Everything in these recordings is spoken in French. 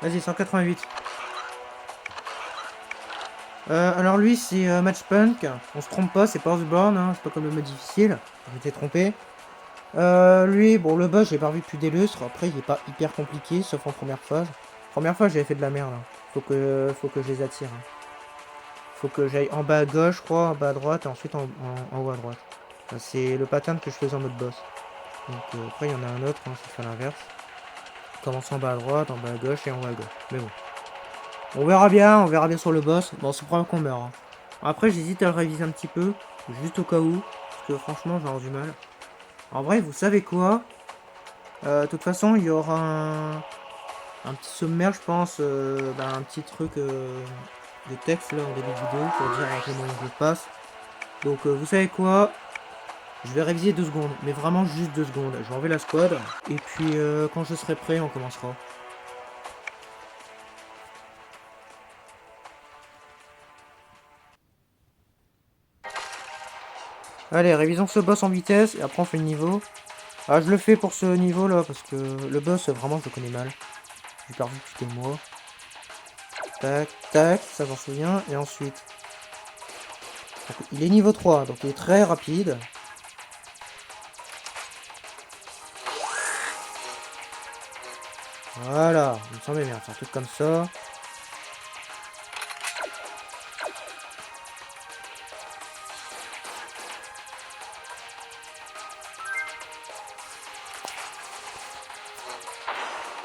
Vas-y, 188. Alors lui, c'est Match Punk. On se trompe pas, c'est pas Earthborn, hein. C'est pas comme le mode difficile. Je m'étais trompé. Lui, bon, le boss, j'ai pas revu depuis des lustres. Après, il est pas hyper compliqué, sauf en première phase. Première phase, j'avais fait de la merde, hein. Faut que je les attire, hein. Faut que j'aille en bas à gauche, je crois, en bas à droite, et ensuite en haut à droite. C'est le pattern que je faisais en mode boss. Donc après, il y en a un autre, hein, c'est fait l'inverse. Commence en bas à droite, en bas à gauche et en haut à gauche. Mais bon. On verra bien sur le boss. Bon, c'est probable qu'on meurt, hein. Après, j'hésite à le réviser un petit peu, juste au cas où. Parce que franchement, j'ai avoir du mal. En vrai, vous savez quoi? De toute façon, il y aura un petit sommaire, je pense, un petit truc de texte là en début de vidéo pour dire comment je le passe. Donc, vous savez quoi? Je vais réviser 2 secondes, mais vraiment juste 2 secondes. Je vais enlever la squad, et puis quand je serai prêt, on commencera. Allez, révisons ce boss en vitesse, et après on fait le niveau. Ah, je le fais pour ce niveau là, parce que le boss, vraiment, je le connais mal. J'ai perdu depuis des mois. Tac, tac, ça j'en souviens, et ensuite... Donc, il est niveau 3, donc il est très rapide. Voilà, il me semblait bien, c'est un truc comme ça.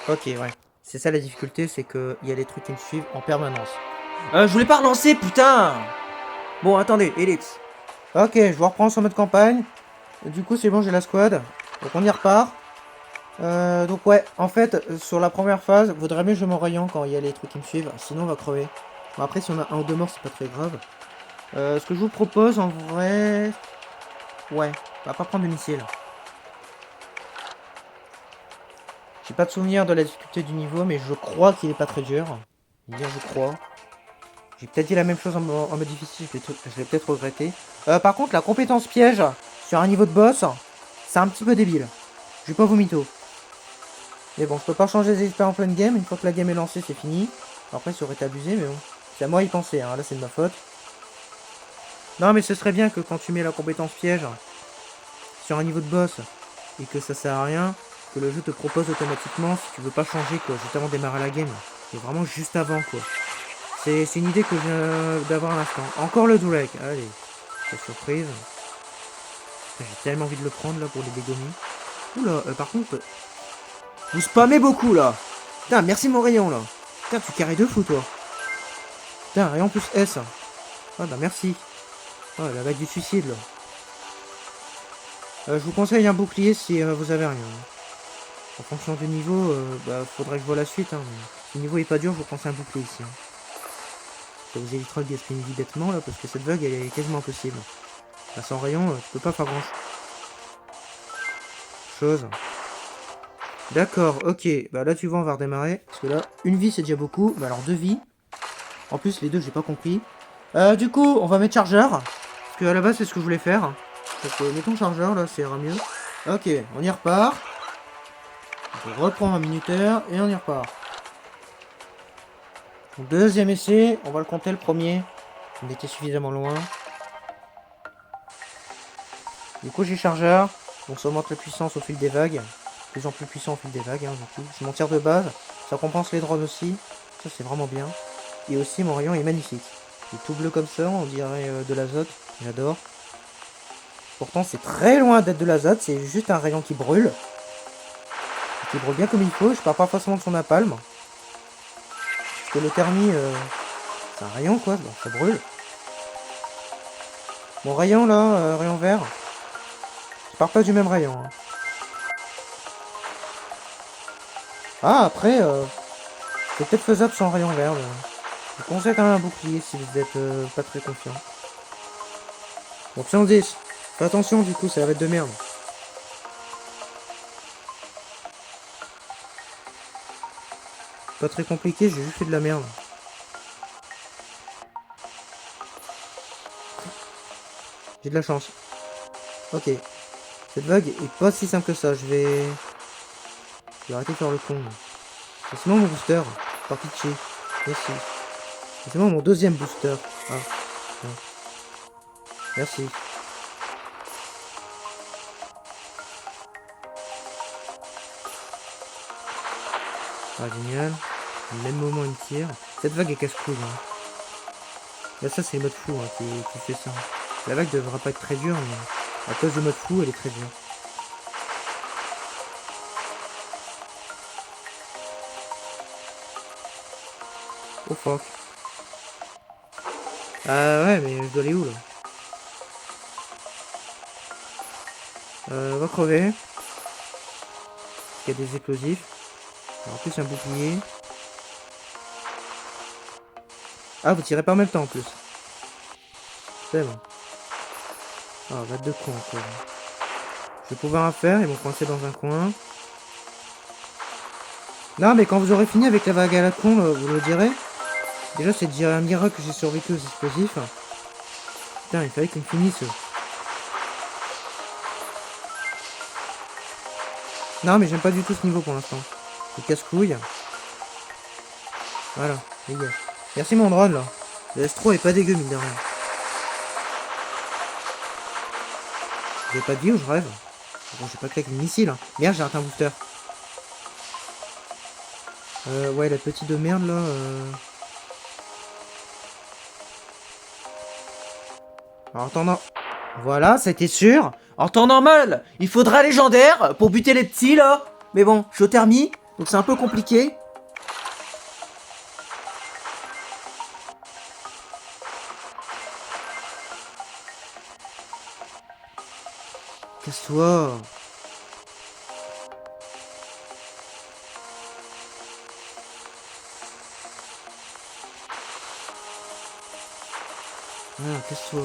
Ok, ouais. C'est ça la difficulté, c'est qu'il y a des trucs qui me suivent en permanence. Je voulais pas relancer, putain. Bon, attendez, Elix. Ok, je vous reprends sur mode campagne. Du coup, c'est bon, j'ai la squad. Donc on y repart. Donc ouais, en fait, sur la première phase, vaudrait mieux jouer mon rayon quand il y a les trucs qui me suivent, sinon on va crever. Bon, après, si on a un ou deux morts, c'est pas très grave. Ce que je vous propose, en vrai... Ouais, on va pas prendre de missile. J'ai pas de souvenir de la difficulté du niveau, mais je crois qu'il est pas très dur. Dire je crois. J'ai peut-être dit la même chose en mode difficile, je vais peut-être regretter. Par contre, la compétence piège sur un niveau de boss, c'est un petit peu débile. Je vais pas vous mytho. Mais bon, je peux pas changer les experts en pleine game. Une fois que la game est lancée, c'est fini. Après, ça aurait été abusé, mais bon. C'est à moi d'y penser, hein. Là, c'est de ma faute. Non, mais ce serait bien que quand tu mets la compétence piège sur un niveau de boss et que ça sert à rien, que le jeu te propose automatiquement si tu veux pas changer, quoi, juste avant de démarrer la game. C'est vraiment juste avant, quoi. C'est une idée que je viens d'avoir à l'instant. Encore le Drake. Allez, quelle surprise. J'ai tellement envie de le prendre, là, pour les dégommer. Oula, par contre, vous spammez beaucoup, là. Putain, merci mon rayon, là. Putain, tu carré de fou, toi. Putain, rayon plus S. Ah bah merci. Oh, la vague du suicide, là. Je vous conseille un bouclier si vous avez rien. En fonction du niveau, faudrait que je vois la suite, hein. Mais si le niveau est pas dur, je vous conseille un bouclier ici, hein. Ça vous évitera de gaspiller une vie bêtement, là, parce que cette vague, elle est quasiment impossible. Là, sans rayon, tu peux pas faire grand chose. D'accord, ok. Bah là, tu vois, on va redémarrer. Parce que là, une vie, c'est déjà beaucoup. Bah alors, deux vies. En plus, les deux, j'ai pas compris. Du coup, on va mettre chargeur. Parce que à la base, c'est ce que je voulais faire. Donc, mettons chargeur, là, ça ira mieux. Ok, on y repart. On reprend un minuteur et on y repart. Donc, deuxième essai, on va le compter le premier. On était suffisamment loin. Du coup, j'ai chargeur. Donc, ça augmente la puissance au fil des vagues. De plus en plus puissant au fil des vagues, hein, du coup. C'est mon tir de base. Ça compense les drones aussi. Ça, c'est vraiment bien. Et aussi, mon rayon est magnifique. Il est tout bleu comme ça, on dirait de l'azote. J'adore. Pourtant, c'est très loin d'être de l'azote. C'est juste un rayon qui brûle. Qui brûle bien comme il faut. Je parle pas forcément de son napalm. Parce que le thermi, c'est un rayon, quoi. Donc, ça brûle. Mon rayon, là, rayon vert. Je parle pas du même rayon, hein. Ah, après, c'est peut-être faisable sans rayon vert. Mais... je vous conseille quand même un bouclier si vous êtes pas très confiant. Option 10. Fais attention, du coup, ça va être de merde. Pas très compliqué, j'ai juste fait de la merde. J'ai de la chance. Ok. Cette vague est pas si simple que ça. Je vais arrêter de faire le con. Et sinon, mon booster. Par pitié. Merci. C'est moi mon deuxième booster. Ah. Bon. Merci. Ah, génial. Au même moment, il tire. Cette vague est casse-couille. Hein. Là, ça, c'est le mode fou hein, qui fait ça. La vague devra pas être très dure, mais à cause du mode fou, elle est très dure. Oh fuck. Ah ouais, mais je dois aller où là? On va crever. Il y a des explosifs. Alors, en plus, un bouclier. Ah, vous tirez pas en même temps en plus. C'est bon. Ah, va de con encore. Je vais pouvoir en faire, ils vont coincer dans un coin. Non, mais quand vous aurez fini avec la vague à la con, vous le direz. Déjà, c'est déjà un miracle que j'ai survécu aux explosifs. Putain, il fallait qu'ils me finissent. Non, mais j'aime pas du tout ce niveau pour l'instant. C'est casse-couille. Voilà, les gars. Merci mon drone là. Le S3 est pas dégueu, mine de rien. J'ai pas de vie ou je rêve? Bon, j'ai pas claqué le missile. Hein. Merde, j'ai raté un booster. Ouais, la petite de merde là. En attendant. Voilà, ça a été sûr. En temps normal, il faudra légendaire pour buter les petits là. Mais bon, je suis au thermie, donc c'est un peu compliqué. Casse-toi. Voilà, casse-toi.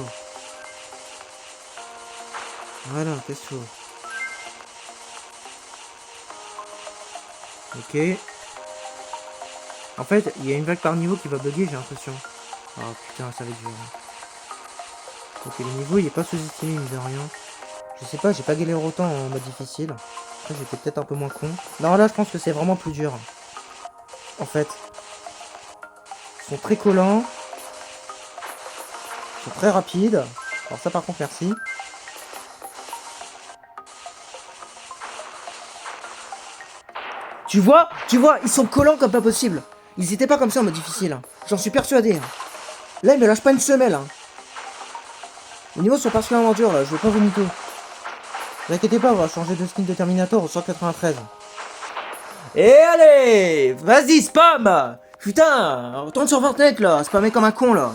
Voilà, casse-toi. Ok. En fait, il y a une vague par niveau qui va bugger, j'ai l'impression. Oh putain, ça va être dur. Ok, le niveau il est pas sous-estimé, mine de rien. Je sais pas, j'ai pas galéré autant en mode difficile. Après, j'étais peut-être un peu moins con. Non, là, je pense que c'est vraiment plus dur. En fait. Ils sont très collants. Ils sont très rapides. Alors ça, par contre, merci. Tu vois, ils sont collants comme pas possible. Ils étaient pas comme ça en mode difficile. Hein. J'en suis persuadé. Hein. Là, ils me lâchent pas une semelle. Hein. Les niveaux sont particulièrement durs là, je vais pas vous mytho. Ne vous inquiétez pas, on va changer de skin de Terminator au 193. Et allez, vas-y, spam. Putain, retourne sur Fortnite là, spammer comme un con là.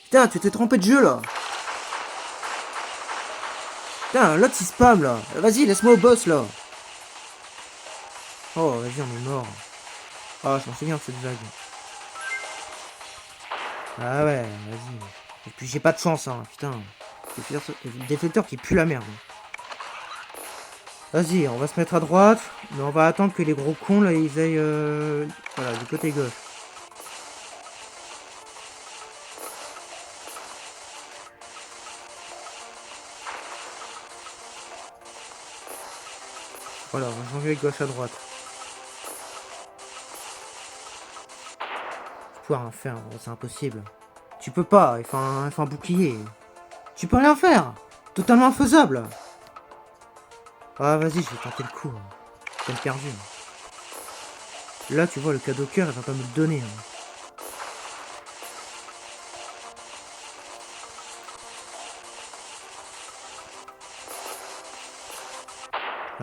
Putain, tu t'es trompé de jeu là. Putain, l'autre il spam là. Vas-y, laisse-moi au boss là. Oh, vas-y, on est mort. Ah, je m'en souviens de cette vague. Ah ouais, vas-y. Et puis j'ai pas de chance, hein, putain. Déflecteur qui pue la merde. Vas-y, on va se mettre à droite, mais on va attendre que les gros cons là, ils aillent voilà, du côté gauche. Voilà, on va changer avec gauche à droite. Tu peux rien faire, c'est impossible. Tu peux pas, il faut un bouclier. Tu peux rien faire. Totalement infaisable. Ah vas-y, je vais tenter le coup. Peine perdue. Là, tu vois, le cadeau cœur, elle va pas me le donner. Hein.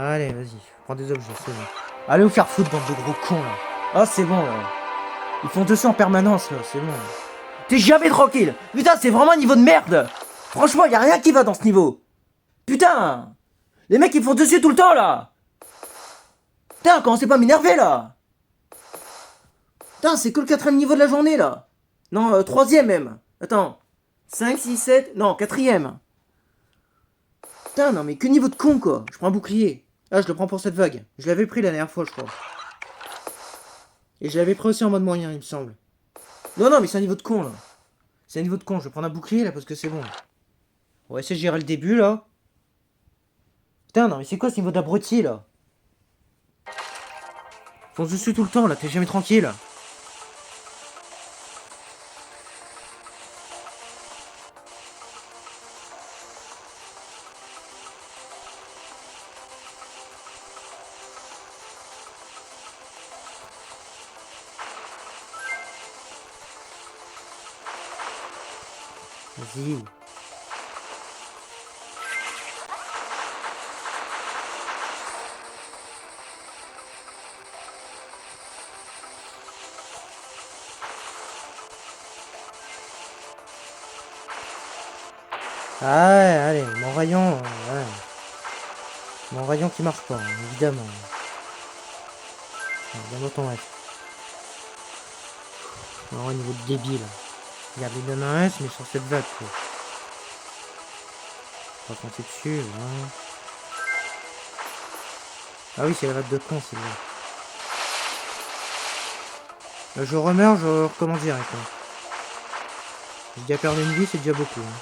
Allez, vas-y, prends des objets, c'est bon. Allez vous faire foutre, bande de gros cons là. Ah, c'est bon là. Ils font 200 en permanence là, c'est bon. T'es jamais tranquille. Putain, c'est vraiment un niveau de merde. Franchement, y a rien qui va dans ce niveau. Putain. Les mecs, ils font dessus tout le temps là. Putain, commencez pas à m'énerver là. Putain, c'est que le 4ème niveau de la journée là. Non, 3ème même. Attends. 5, 6, 7. Non, 4ème. Putain, non mais que niveau de con quoi. Je prends un bouclier. Ah, je le prends pour cette vague. Je l'avais pris la dernière fois, je crois. Et je l'avais pris aussi en mode moyen, il me semble. Non, non, mais c'est un niveau de con là. C'est un niveau de con. Je vais prendre un bouclier là parce que c'est bon. On va essayer de gérer le début là. Putain, non, mais c'est quoi ce niveau d'abruti là? Fonce dessus tout le temps là, t'es jamais tranquille. Vas-y. Ah ouais, allez, mon rayon, ouais. Mon rayon qui marche pas, hein, évidemment. Évidemment ton reste. Alors, au niveau de débile. Regarde, il donne un S, mais sur cette vague, quoi. On va compter dessus, hein. Ah oui, c'est la vague de con, c'est vrai. Je remeurs, je recommence direct. Hein. J'ai déjà perdu une vie, c'est déjà beaucoup. Hein.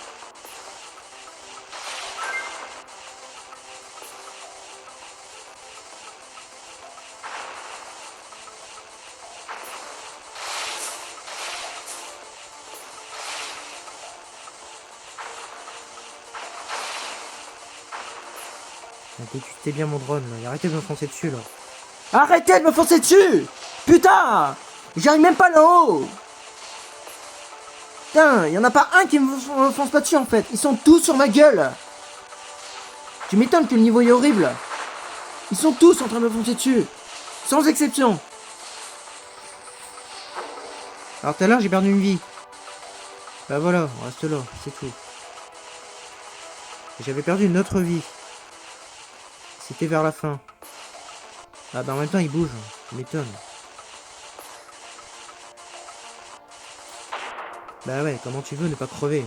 Détectez bien mon drone, là. Et arrêtez de me foncer dessus, là. Arrêtez de me foncer dessus! Putain! J'arrive même pas là-haut! Putain, y en a pas un qui me fonce pas dessus en fait. Ils sont tous sur ma gueule. Tu m'étonnes que le niveau est horrible. Ils sont tous en train de me foncer dessus. Sans exception. Alors tout à l'heure, j'ai perdu une vie. Bah voilà, on reste là, c'est tout. J'avais perdu une autre vie. C'était vers la fin. Ah bah en même temps, il bouge. Ça m'étonne. Bah ouais, comment tu veux ne pas crever?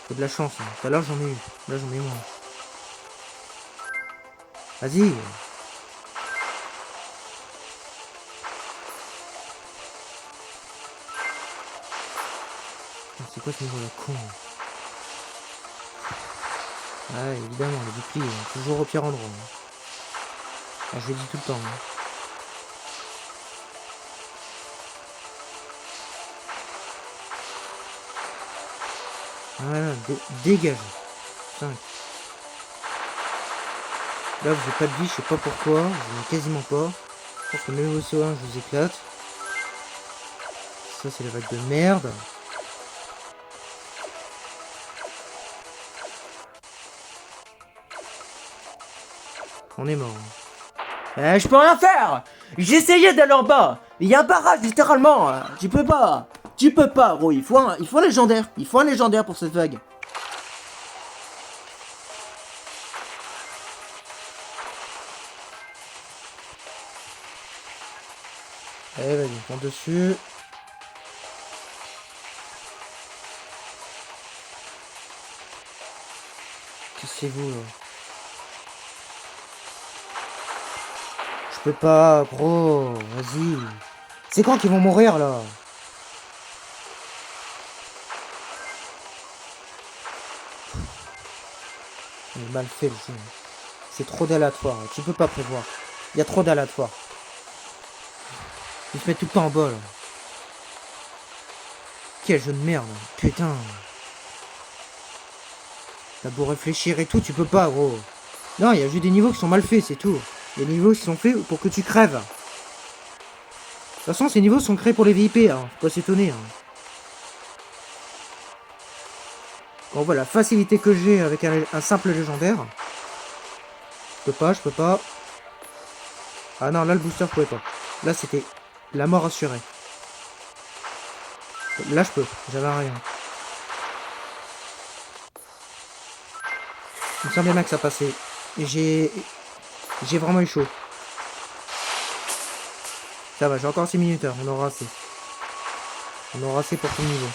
Faut de la chance. Hein. Tout à l'heure, j'en ai eu. Là, j'en ai moins. Vas-y. C'est quoi ce niveau là con? Ouais, évidemment, les boucliers, hein, toujours au pire endroit. Hein. Ah, je le dis tout le temps. Hein. Voilà, dégage. 5. Là, j'ai pas de vie, je sais pas pourquoi. Je n'ai quasiment pas. Je pense que même au CO1, je vous éclate. Ça, c'est la vague de merde. On est mort. Je peux rien faire. J'ai essayé d'aller en bas. Il y a un barrage littéralement. Tu peux pas. Tu peux pas, gros. Il faut un légendaire. Il faut un légendaire pour cette vague. Allez, vas-y, on prend dessus. Qu'est-ce que c'est vous, là? Je peux pas, gros. Vas-y. C'est quand qu'ils vont mourir, là? Il est mal fait, le jeu. C'est trop d'aléatoire. Tu peux pas prévoir. Il y a trop d'aléatoire. Ils se mettent tout le temps en bas, là. Quel jeu de merde. Putain. T'as beau réfléchir et tout, tu peux pas, gros. Non, il y a juste des niveaux qui sont mal faits, c'est tout. Il y a des niveaux qui sont faits pour que tu crèves. De toute façon, ces niveaux sont créés pour les VIP, hein. Faut pas s'étonner, hein. Quand on voit la facilité que j'ai avec un simple légendaire. Je peux pas. Ah non, là, le booster, je pouvais pas. Là, c'était la mort assurée. Là, je peux. J'avais rien. Il me semblait bien que ça passait. Et j'ai vraiment eu chaud. Ça va, j'ai encore 6 minutes. On aura assez. On aura assez pour tout le niveau.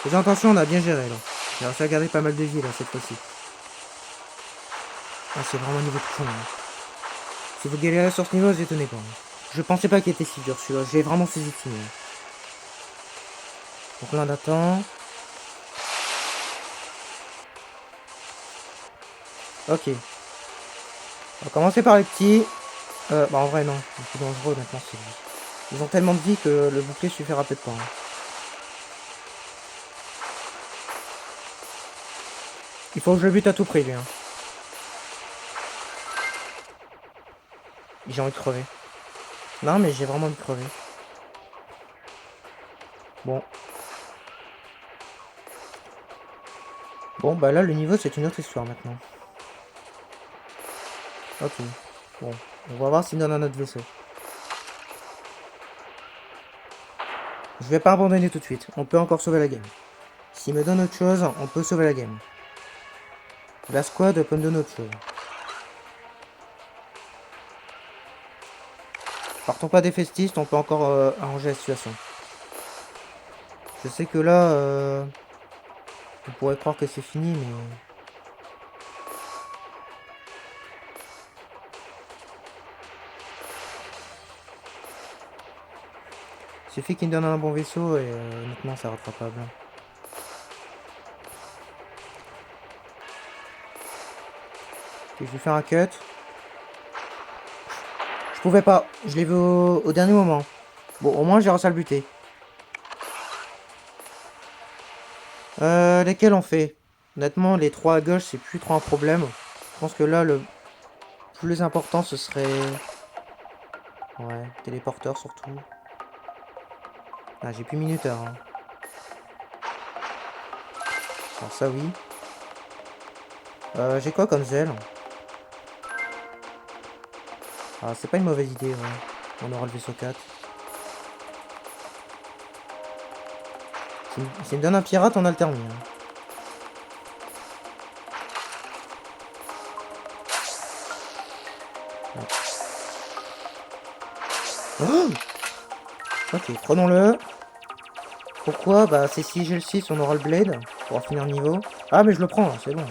Les intentions, on a bien géré, là. J'ai réussi à garder pas mal de vie, là, cette fois-ci. Ah, c'est vraiment un niveau de con, hein. Si vous galérez sur ce niveau, vous étonnez pas. Hein. Je pensais pas qu'il était si dur, celui-là. J'ai vraiment sous-estimé. Donc là, on attend. Ok. On va commencer par les petits. Bah en vrai non, le plus dangereux maintenant c'est lui. Ils ont tellement de vie que le bouclier suffira peut-être pas, hein. Il faut que je le bute à tout prix lui, hein. J'ai envie de crever. Non mais j'ai vraiment envie de crever. Bon. Bon bah là le niveau c'est une autre histoire maintenant. Ok. Bon. On va voir s'il donne un autre vaisseau. Je vais pas abandonner tout de suite. On peut encore sauver la game. S'il me donne autre chose, on peut sauver la game. La squad peut me donner autre chose. Partons pas des festistes, on peut encore arranger la situation. Je sais que là, on pourrait croire que c'est fini, mais... Il suffit qu'il me donne un bon vaisseau et honnêtement, c'est rattrapable. Ok, je vais faire un cut. Je pouvais pas, je l'ai vu au dernier moment. Bon, au moins j'ai réussi à le buter. Lesquels on fait? Honnêtement, les trois à gauche, c'est plus trop un problème. Je pense que là, le plus important, ce serait... Ouais, téléporteur surtout. Ah, j'ai plus minuteur, hein. Alors ça, oui. J'ai quoi comme zèle? Ah, c'est pas une mauvaise idée, ouais. On aura le vaisseau 4. S'il me donne un pirate, on a le terminé, hein. Oh, ok, prenons-le. Pourquoi? Bah, c'est si j'ai le 6, on aura le blade. Pour finir le niveau. Ah, mais je le prends, c'est bon.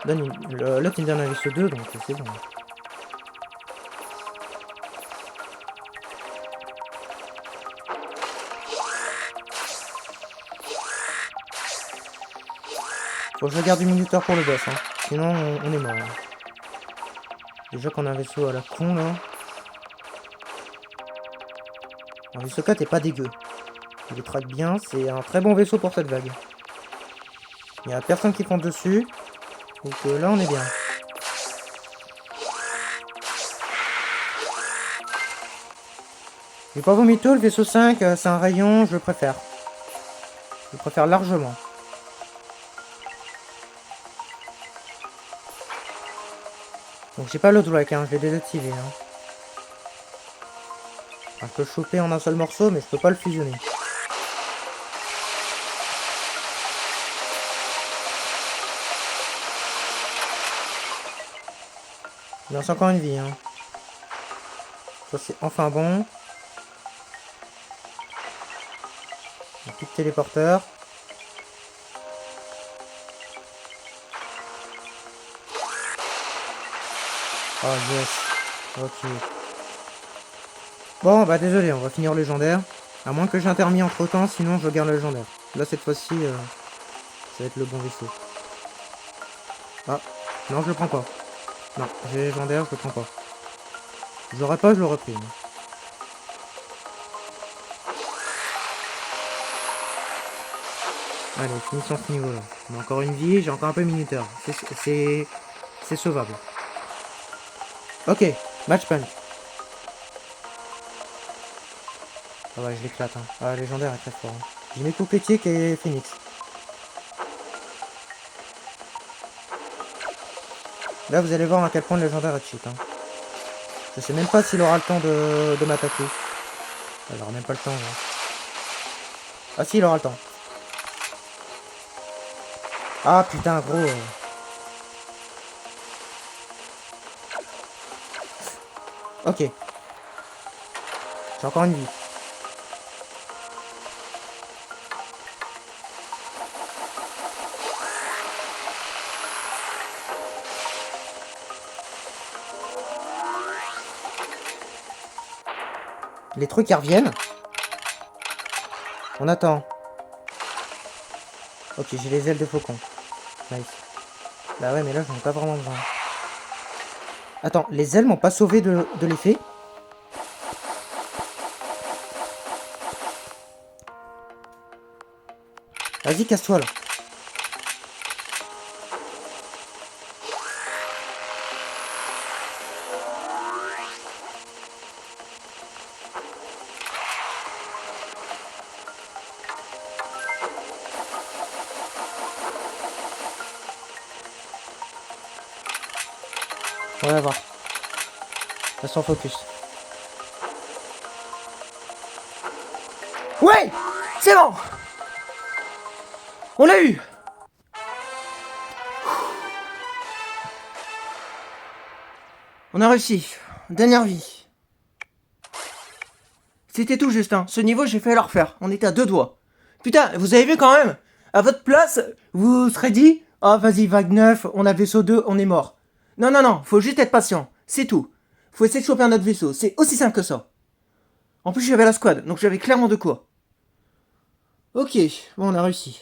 L'autre, il me donne un vaisseau 2, donc c'est bon. Faut que je regarde du minuteur pour le boss, hein. Sinon, on est mort, hein. Déjà qu'on a un vaisseau à la con, là. Un vaisseau 4 est pas dégueu. Il les traque bien, c'est un très bon vaisseau pour cette vague. Il y a personne qui fonce dessus. Donc là, on est bien. J'ai pas vomi tout, le vaisseau 5, c'est un rayon, je le préfère. Je le préfère largement. Donc j'ai pas le Drake, hein, je l'ai désactivé, hein. Enfin, je peux le choper en un seul morceau, mais je peux pas le fusionner. Il reste encore une vie, hein. Ça c'est enfin bon. Un petit téléporteur. Oh yes. Ok. Bon, bah désolé, on va finir légendaire. À moins que j'ai intermis entre temps, sinon je garde le légendaire. Là, cette fois-ci, ça va être le bon vaisseau. Ah, non, je le prends pas. Non, j'ai légendaire, je le prends pas. Je l'aurais pas, je l'aurais pris. Allez, finissons ce niveau-là. On a encore une vie, j'ai encore un peu minuteur. C'est sauvable. Ok, match punch. Ah ouais, je l'éclate, hein. Ah, légendaire est très fort, hein. J'ai mis Critique et Phoenix. Là, vous allez voir à quel point le légendaire est cheat, hein. Je sais même pas s'il aura le temps de m'attaquer. Il aura même pas le temps, hein. Ah si, il aura le temps. Ah putain, gros. Ok. J'ai encore une vie. Les trucs qui reviennent. On attend. Ok, j'ai les ailes de faucon. Nice. Bah ouais, mais là, j'en ai pas vraiment besoin. Attends, les ailes m'ont pas sauvé de l'effet. Vas-y, casse-toi là. On va voir. Reste en focus. Ouais! C'est bon! On l'a eu! On a réussi. Dernière vie. C'était tout juste, hein. Ce niveau, j'ai fait à le refaire. On était à 2 doigts. Putain, vous avez vu quand même? À votre place, vous serez dit, ah, vas-y, vague 9, on a vaisseau 2, on est mort. Non, non, non, faut juste être patient. C'est tout. Faut essayer de choper un autre vaisseau. C'est aussi simple que ça. En plus, j'avais la squad, donc j'avais clairement de quoi. Ok, bon, on a réussi.